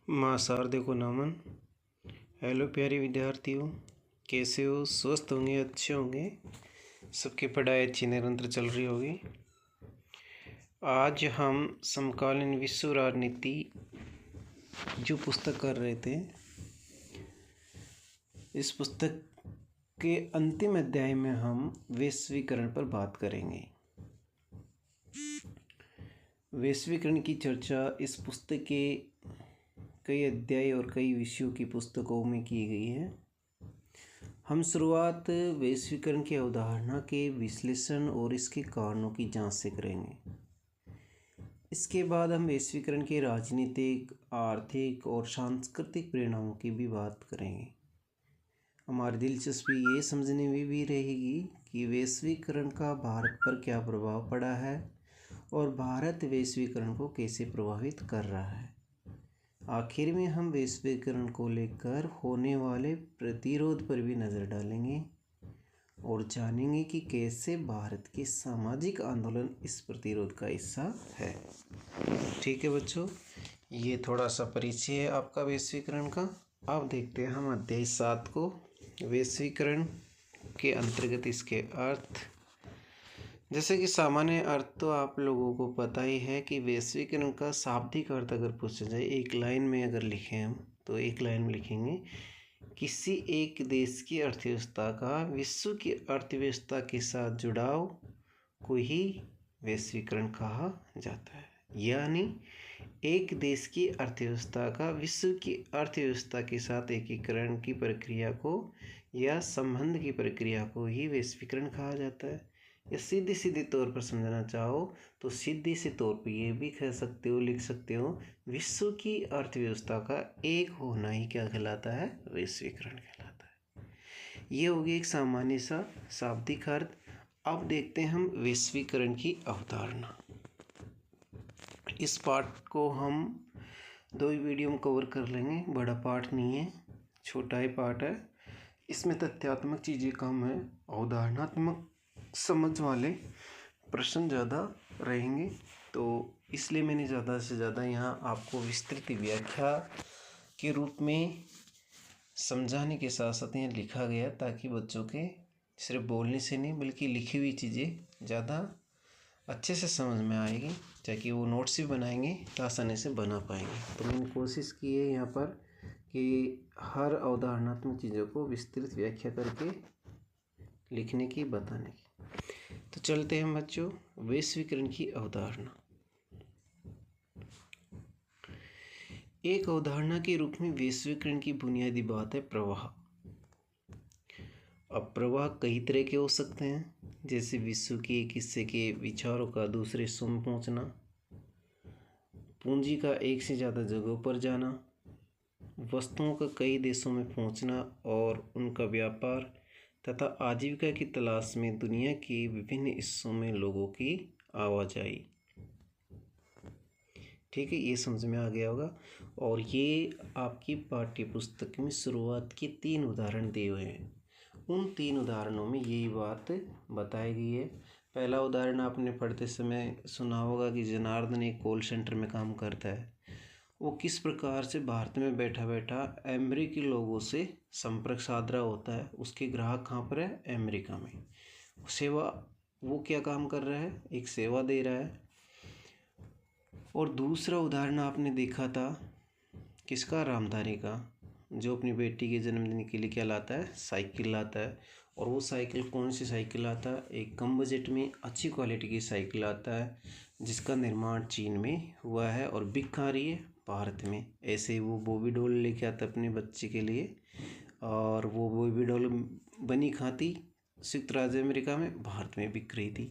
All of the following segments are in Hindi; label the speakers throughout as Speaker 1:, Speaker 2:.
Speaker 1: माँ शारदे को नमन। हेलो प्यारे विद्यार्थियों, कैसे हो? स्वस्थ होंगे, अच्छे होंगे, सबकी पढ़ाई अच्छी निरंतर चल रही होगी। आज हम समकालीन विश्व राजनीति जो पुस्तक कर रहे थे, इस पुस्तक के अंतिम अध्याय में हम वैश्वीकरण पर बात करेंगे। वैश्वीकरण की चर्चा इस पुस्तक के कई अध्याय और कई विषयों की पुस्तकों में की गई है। हम शुरुआत वैश्वीकरण की अवधारणा के विश्लेषण और इसके कारणों की जांच से करेंगे। इसके बाद हम वैश्वीकरण के राजनीतिक, आर्थिक और सांस्कृतिक परिणामों की भी बात करेंगे। हमारी दिलचस्पी ये समझने में भी रहेगी कि वैश्वीकरण का भारत पर क्या प्रभाव पड़ा है और भारत वैश्वीकरण को कैसे प्रभावित कर रहा है। आखिर में हम वैश्वीकरण को लेकर होने वाले प्रतिरोध पर भी नज़र डालेंगे और जानेंगे कि कैसे भारत के सामाजिक आंदोलन इस प्रतिरोध का हिस्सा है। ठीक है बच्चों, ये थोड़ा सा परिचय है आपका वैश्वीकरण का। अब देखते हैं हम अध्याय 7 को। वैश्वीकरण के अंतर्गत इसके अर्थ, जैसे कि सामान्य अर्थ तो आप लोगों को पता ही है कि वैश्वीकरण का शाब्दिक अर्थ अगर पूछा जाए, एक लाइन में अगर लिखें हम, तो एक लाइन में लिखेंगे, किसी एक देश की अर्थव्यवस्था का विश्व की अर्थव्यवस्था के साथ जुड़ाव को ही वैश्वीकरण कहा जाता है। यानी एक देश की अर्थव्यवस्था का विश्व की अर्थव्यवस्था के साथ एकीकरण की प्रक्रिया को या संबंध की प्रक्रिया को ही वैश्वीकरण कहा जाता है। या सीधे सीधे तौर पर समझना चाहो तो सीधे से तौर पर ये भी कह सकते हो, लिख सकते हो, विश्व की अर्थव्यवस्था का एक होना ही क्या कहलाता है? वैश्वीकरण कहलाता है। ये होगी एक सामान्य सा शाब्दिक अर्थ। अब देखते हैं हम वैश्वीकरण की अवधारणा। इस पाठ को हम 2 वीडियो में कवर कर लेंगे, बड़ा पाठ नहीं है, छोटा ही पाठ है। इसमें तथ्यात्मक चीज़ें कम है, अवधारणात्मक समझ वाले प्रश्न ज़्यादा रहेंगे, तो इसलिए मैंने ज़्यादा से ज़्यादा यहाँ आपको विस्तृत व्याख्या के रूप में समझाने के साथ साथ यहाँ लिखा गया, ताकि बच्चों के सिर्फ बोलने से नहीं बल्कि लिखी हुई चीज़ें ज़्यादा अच्छे से समझ में आएगी, ताकि वो नोट्स भी बनाएंगे तो आसानी से बना पाएंगे। तो मैंने कोशिश की है यहाँ पर कि हर अवधारणात्मक चीज़ों को विस्तृत व्याख्या करके लिखने की, बताने की। तो चलते हैं बच्चों, वैश्वीकरण की अवधारणा। एक अवधारणा के रूप में वैश्वीकरण की बुनियादी बात है प्रवाह। अब प्रवाह कई तरह के हो सकते हैं, जैसे विश्व के एक हिस्से के विचारों का दूसरे हिस्सों में पहुंचना, पूंजी का एक से ज़्यादा जगहों पर जाना, वस्तुओं का कई देशों में पहुंचना और उनका व्यापार तथा आजीविका की तलाश में दुनिया के विभिन्न हिस्सों में लोगों की आवाजाही। ठीक है, ये समझ में आ गया होगा। और ये आपकी पाठ्य पुस्तक में शुरुआत के 3 उदाहरण दिए हुए हैं। उन 3 उदाहरणों में यही बात बताई गई है। पहला उदाहरण आपने पढ़ते समय सुना होगा कि जनार्दन एक कॉल सेंटर में काम करता है। वो किस प्रकार से भारत में बैठा बैठा अमेरिकी लोगों से संपर्क साध रहा होता है। उसके ग्राहक कहाँ पर है? अमेरिका में। सेवा, वो क्या काम कर रहा है? एक सेवा दे रहा है। और दूसरा उदाहरण आपने देखा था किसका? रामधारी का, जो अपनी बेटी के जन्मदिन के लिए क्या लाता है? साइकिल लाता है। और वो साइकिल कौन सी साइकिल लाता है? एक कम बजट में अच्छी क्वालिटी की साइकिल आता है, जिसका निर्माण चीन में हुआ है और बिक कहाँ रही है? भारत में। ऐसे वो बॉबी डॉल लेके आता अपने बच्चे के लिए, और वो बॉबी डॉल बनी कहाँ थी? संयुक्त राज्य अमेरिका में, भारत में बिक रही थी।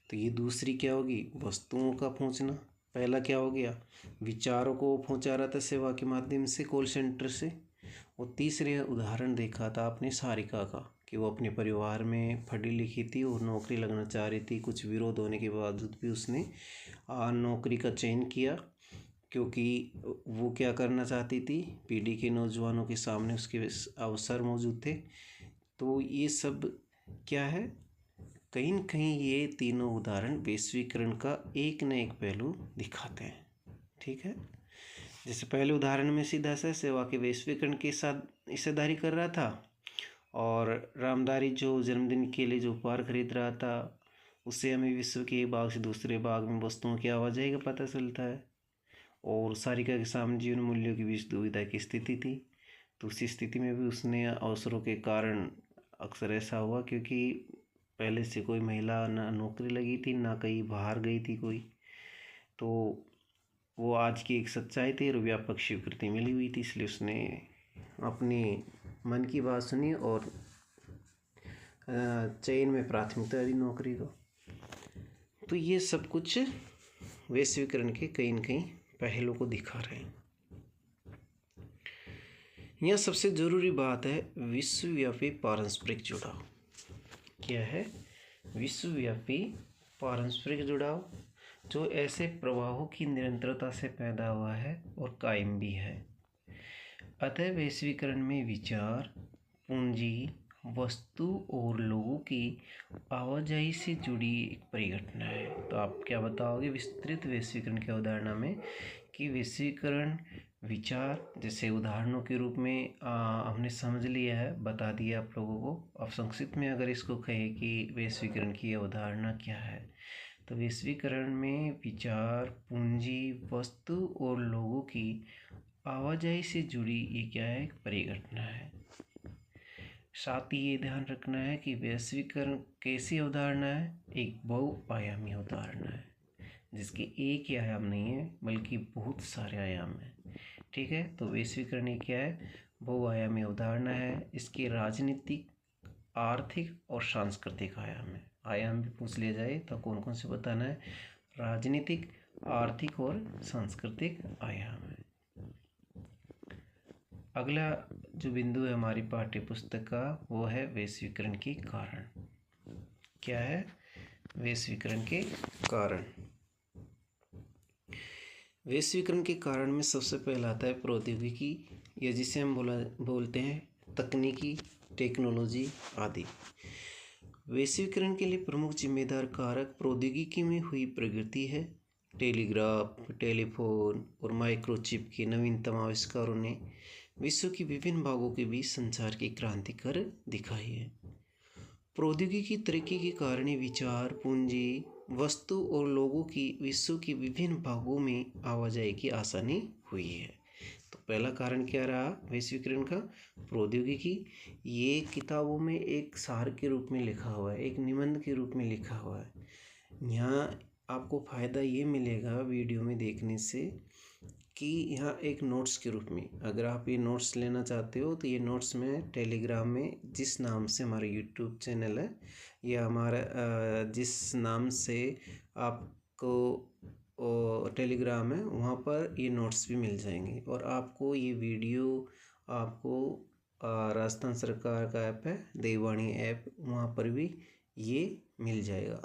Speaker 1: तो ये दूसरी क्या होगी? वस्तुओं का पहुँचना। पहला क्या हो गया? विचारों को पहुँचा रहा था सेवा के माध्यम से, कॉल सेंटर से। और तीसरे उदाहरण देखा था आपने सारिका का, कि वो अपने परिवार में पढ़ी लिखी थी और नौकरी लगना चाह रही थी। कुछ विरोध होने के बावजूद भी उसने नौकरी का चयन किया, क्योंकि वो क्या करना चाहती थी? पीढ़ी के नौजवानों के सामने उसके अवसर मौजूद थे। तो ये सब क्या है? कहीं न कहीं ये तीनों उदाहरण वैश्वीकरण का एक न एक पहलू दिखाते हैं। ठीक है, जैसे पहले उदाहरण में सीधा सा सेवा के वैश्वीकरण के साथ हिस्सेदारी कर रहा था, और रामदारी जो जन्मदिन के लिए जो उपहार खरीद रहा था, उससे हमें विश्व के एक भाग से दूसरे भाग में वस्तुओं की आवाजाही का पता चलता है। और सारिका के सामने जीवन मूल्यों की बीच दुविधा की स्थिति थी, तो उसी स्थिति में भी उसने अवसरों के कारण अक्सर ऐसा हुआ, क्योंकि पहले से कोई महिला ना नौकरी लगी थी, ना कहीं बाहर गई थी कोई, तो वो आज की एक सच्चाई थी और व्यापक स्वीकृति मिली हुई थी, इसलिए उसने अपने मन की बात सुनी और चयन में प्राथमिकता दी नौकरी को। तो ये सब कुछ वैश्वीकरण के कहीं न कहीं पहलुओं को दिखा रहे हैं। यहाँ सबसे ज़रूरी बात है विश्वव्यापी पारस्परिक जुड़ाव। क्या है? विश्वव्यापी पारस्परिक जुड़ाव, जो ऐसे प्रवाहों की निरंतरता से पैदा हुआ है और कायम भी है। अतः वैश्वीकरण में विचार, पूंजी, वस्तु और लोगों की आवाजाही से जुड़ी एक परिघटना है। तो आप क्या बताओगे विस्तृत वैश्वीकरण की अवधारणा में कि वैश्वीकरण विचार, जैसे उदाहरणों के रूप में हमने समझ लिया है, बता दिया आप लोगों को। अब संक्षिप्त में अगर इसको कहें कि वैश्वीकरण की अवधारणा क्या है, तो वैश्वीकरण में विचार, पूंजी, वस्तु और लोगों की आवाजाही से जुड़ी ये क्या है? एक परिघटना है। साथ ही ये ध्यान रखना है कि वैश्वीकरण कैसी अवधारणा है? एक बहुआयामी अवधारणा है, जिसके एक ही आयाम नहीं है बल्कि बहुत सारे आयाम हैं। ठीक है, तो वैश्वीकरण ये क्या है? बहुआयामी अवधारणा है। इसके राजनीतिक, आर्थिक और सांस्कृतिक आयाम है। आयाम भी पूछ लिया जाए तो कौन कौन से बताना है? राजनीतिक, आर्थिक और सांस्कृतिक आयाम है। अगला जो बिंदु है हमारी पाठ्य पुस्तक का, वो है वैश्वीकरण के कारण। क्या है? वैश्वीकरण के कारण। वैश्वीकरण के कारण में सबसे पहला आता है प्रौद्योगिकी, या जिसे हम बोलते हैं तकनीकी, टेक्नोलॉजी आदि। वैश्वीकरण के लिए प्रमुख जिम्मेदार कारक प्रौद्योगिकी में हुई प्रगति है। टेलीग्राफ, टेलीफोन और माइक्रोचिप के नवीनतम आविष्कारों ने विश्व के विभिन्न भागों के बीच संचार की क्रांति कर दिखाई है। प्रौद्योगिकी तरक्की के कारण विचार, पूंजी, वस्तु और लोगों की विश्व के विभिन्न भागों में आवाजाही की आसानी हुई है। तो पहला कारण क्या रहा वैश्वीकरण का? प्रौद्योगिकी। ये किताबों में एक सार के रूप में लिखा हुआ है, एक निबंध के रूप में लिखा हुआ है। यहाँ आपको फ़ायदा ये मिलेगा वीडियो में देखने से कि यहाँ एक नोट्स के रूप में, अगर आप ये नोट्स लेना चाहते हो तो ये नोट्स में टेलीग्राम में जिस नाम से हमारा यूट्यूब चैनल है, या हमारा जिस नाम से आपको टेलीग्राम है, वहाँ पर ये नोट्स भी मिल जाएंगे। और आपको ये वीडियो आपको राजस्थान सरकार का ऐप है देववाणी ऐप, वहाँ पर भी ये मिल जाएगा।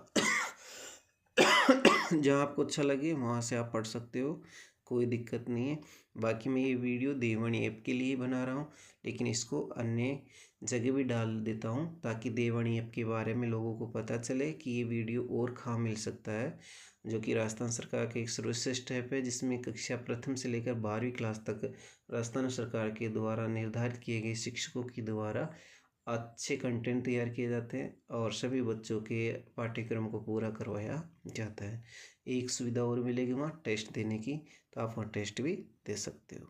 Speaker 1: जहाँ आपको अच्छा लगे वहाँ से आप पढ़ सकते हो, कोई दिक्कत नहीं है। बाकी मैं ये वीडियो देववाणी ऐप के लिए बना रहा हूँ, लेकिन इसको अन्य जगह भी डाल देता हूँ ताकि देववाणी ऐप के बारे में लोगों को पता चले कि ये वीडियो और कहाँ मिल सकता है, जो कि राजस्थान सरकार के एक सर्वश्रेष्ठ ऐप है, जिसमें कक्षा प्रथम से लेकर 12वीं क्लास तक राजस्थान सरकार के द्वारा निर्धारित किए गए शिक्षकों के द्वारा अच्छे कंटेंट तैयार किए जाते हैं और सभी बच्चों के पाठ्यक्रम को पूरा करवाया जाता है। एक सुविधा और मिलेगी वहाँ टेस्ट देने की, तो आप वहाँ टेस्ट भी दे सकते हो।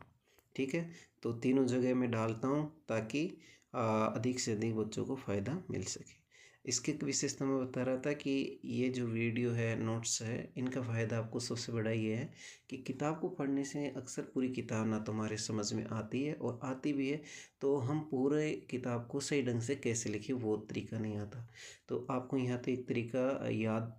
Speaker 1: ठीक है, तो तीनों जगह मैं डालता हूँ ताकि अधिक से अधिक बच्चों को फ़ायदा मिल सके। इसकी विशेषता मैं बता रहा था कि ये जो वीडियो है, नोट्स है, इनका फ़ायदा आपको सबसे बड़ा ये है कि किताब को पढ़ने से अक्सर पूरी किताब ना तो हमारे समझ में आती है, और आती भी है तो हम पूरे किताब को सही ढंग से कैसे लिखें वो तरीका नहीं आता। तो आपको यहाँ तो एक तरीका याद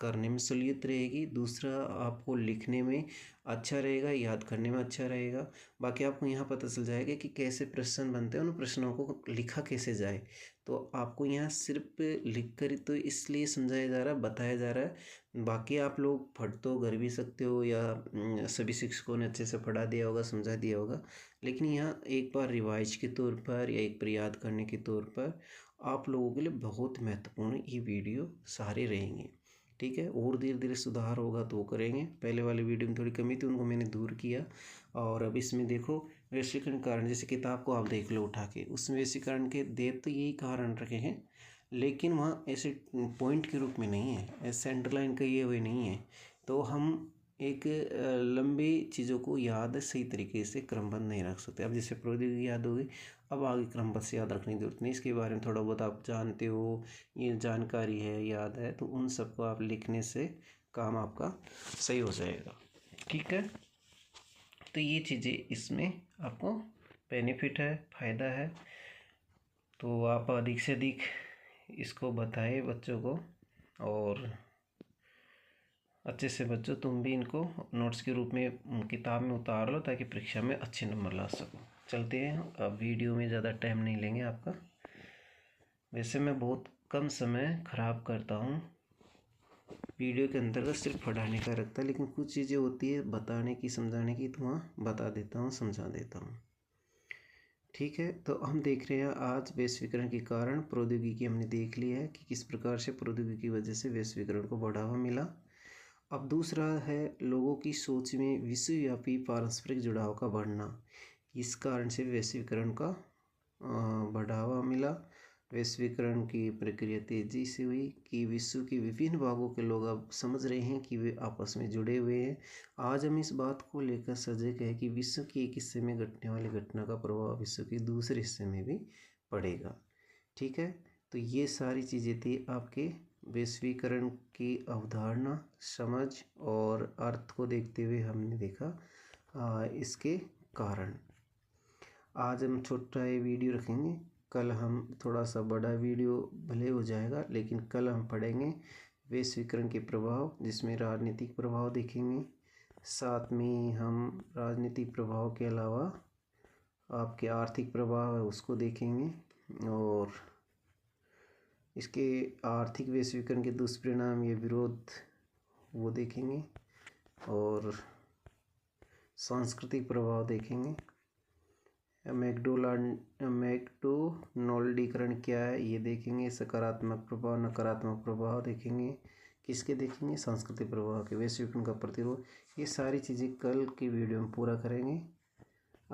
Speaker 1: करने में सहूलियत रहेगी, दूसरा आपको लिखने में अच्छा रहेगा, याद करने में अच्छा रहेगा। बाकी आपको यहाँ पता चल जाएगा कि कैसे प्रश्न बनते हैं, उन प्रश्नों को लिखा कैसे जाए। तो आपको यहाँ सिर्फ लिख कर तो इसलिए समझाया जा रहा है, बताया जा रहा है। बाकी आप लोग पढ़ तो कर भी सकते हो, या सभी शिक्षकों ने अच्छे से पढ़ा दिया होगा, समझा दिया होगा, लेकिन यहाँ एक बार रिवाइज के तौर पर या एक बार याद करने के तौर पर आप लोगों के लिए बहुत महत्वपूर्ण ये वीडियो सारे रहेंगे। ठीक है, और धीरे धीरे सुधार होगा तो वो करेंगे। पहले वाले वीडियो में थोड़ी कमी थी, उनको मैंने दूर किया और अब इसमें देखो वैश्वीकरण कारण, जैसे किताब को आप देख लो उठा के, उसमें वैश्वीकरण के देव तो यही कारण रखे हैं, लेकिन वहाँ ऐसे पॉइंट के रूप में नहीं है, ऐसे अंडरलाइन किए हुए नहीं है। तो हम एक लंबी चीज़ों को याद सही तरीके से क्रमबद्ध नहीं रख सकते। अब जैसे प्रौद्योगिकी याद होगी, अब आगे क्रमबद्ध से याद रखने की जरूरत नहीं, इसके बारे में थोड़ा बहुत आप जानते हो, ये जानकारी है, याद है, तो उन सबको आप लिखने से काम आपका सही हो जाएगा। ठीक है, तो ये चीज़ें इसमें आपको बेनिफिट है, फ़ायदा है। तो आप अधिक से अधिक इसको बताएं बच्चों को, और अच्छे से बच्चों तुम भी इनको नोट्स के रूप में किताब में उतार लो, ताकि परीक्षा में अच्छे नंबर ला सको। चलते हैं, अब वीडियो में ज़्यादा टाइम नहीं लेंगे आपका। वैसे मैं बहुत कम समय ख़राब करता हूँ, वीडियो के अंतर्गत सिर्फ पढ़ाने का रखता है, लेकिन कुछ चीज़ें होती है बताने की, समझाने की, तो वहाँ बता देता हूँ, समझा देता हूँ। ठीक है, तो हम देख रहे हैं आज वैश्वीकरण के कारण प्रौद्योगिकी हमने देख लिया है कि किस प्रकार से प्रौद्योगिकी की वजह से वैश्वीकरण को बढ़ावा मिला। अब दूसरा है लोगों की सोच में विश्वव्यापी पारस्परिक जुड़ाव का बढ़ना, इस कारण से वैश्वीकरण का बढ़ावा मिला। वैश्वीकरण की प्रक्रिया तेजी से हुई कि विश्व के विभिन्न भागों के लोग अब समझ रहे हैं कि वे आपस में जुड़े हुए हैं। आज हम इस बात को लेकर सजग है कि विश्व के एक हिस्से में घटने वाली घटना का प्रभाव विश्व के दूसरे हिस्से में भी पड़ेगा। ठीक है, तो ये सारी चीज़ें थी आपके वैश्वीकरण की अवधारणा, समझ और अर्थ को देखते हुए हमने देखा इसके कारण। आज हम छोटा ये वीडियो रखेंगे, कल हम थोड़ा सा बड़ा वीडियो भले हो जाएगा, लेकिन कल हम पढ़ेंगे वैश्वीकरण के प्रभाव, जिसमें राजनीतिक प्रभाव देखेंगे। साथ में हम राजनीतिक प्रभाव के अलावा आपके आर्थिक प्रभाव है उसको देखेंगे, और इसके आर्थिक वैश्वीकरण के दुष्परिणाम या विरोध वो देखेंगे, और सांस्कृतिक प्रभाव देखेंगे। मैकडोनाल्डीकरण क्या है ये देखेंगे। सकारात्मक प्रभाव, नकारात्मक प्रभाव देखेंगे। किसके देखेंगे? सांस्कृतिक प्रभाव के। वैश्वीकरण का प्रतिरोध, ये सारी चीज़ें कल के वीडियो में पूरा करेंगे।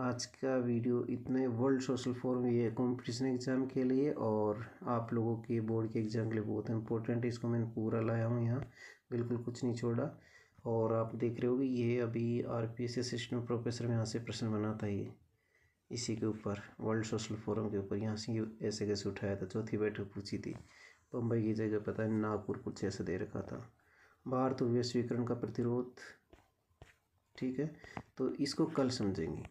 Speaker 1: आज का वीडियो इतना ही। वर्ल्ड सोशल फोरम ये कॉम्पिटिशन एग्ज़ाम के लिए और आप लोगों के बोर्ड के एग्ज़ाम के लिए बहुत इंपॉर्टेंट है, इसको मैंने पूरा लाया हूँ यहाँ, बिल्कुल कुछ नहीं छोड़ा। और आप देख रहे हो कि ये अभी RPSC असिस्टेंट प्रोफेसर में यहाँ से प्रश्न बनाता है, ये इसी के ऊपर वर्ल्ड सोशल फोरम के ऊपर यहाँ से ऐसे कैसे उठाया था। चौथी बैठक पूछी थी, बम्बई की जगह पता नहीं नागपुर कुछ ऐसा दे रखा था। भारत वैश्वीकरण का प्रतिरोध, ठीक है, तो इसको कल समझेंगे।